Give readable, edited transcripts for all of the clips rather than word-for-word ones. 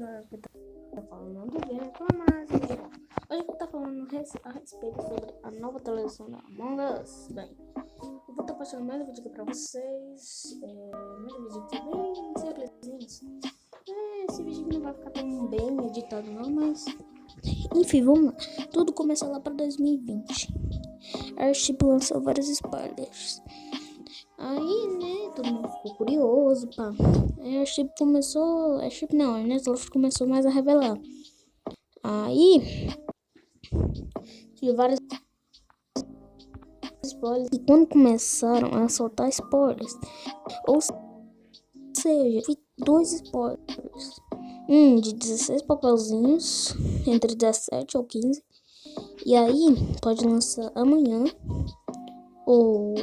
galera que tá falando do game reclamar. Hoje eu vou estar falando a respeito sobre a nova atualização da Among Us. Bem, eu vou estar postando mais um vídeo aqui pra vocês. Mais um vídeo aqui bem simplesinho. Esse vídeo não vai ficar tão bem editado não, mas enfim, vamos lá. Tudo começou lá pra 2020. A Airship lançou vários spoilers. Aí, né, todo mundo ficou curioso, pá. A Airship começou... Airship não, a Ernesloft começou mais a revelar. Aí, tinha vários spoilers. E quando começaram a soltar spoilers, ou seja, vi dois spoilers. Um de 16 papelzinhos, entre 17 ou 15. E aí, pode lançar amanhã ou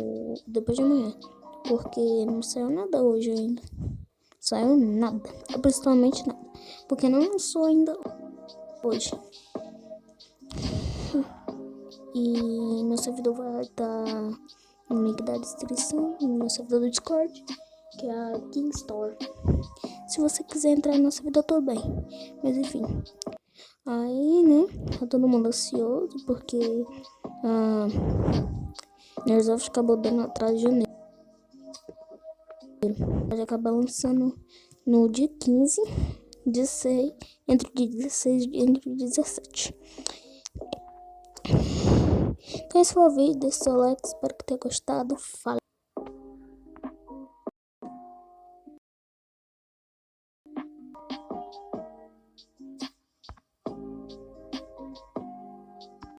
depois de amanhã, porque não saiu nada hoje ainda. Saiu nada, absolutamente nada, porque não lançou ainda hoje. E meu servidor vai estar no link da descrição, no meu servidor do Discord, que é a King Store. Se você quiser entrar no servidor, tudo bem. Mas enfim. Aí, né, tá todo mundo ansioso, porque a Airsoft acabou dando atrás de janeiro. Pode acabar lançando no dia 15, 16, entre o dia 16 e entre o 17. Então esse foi o vídeo, deixe seu like, espero que tenha gostado. Falou!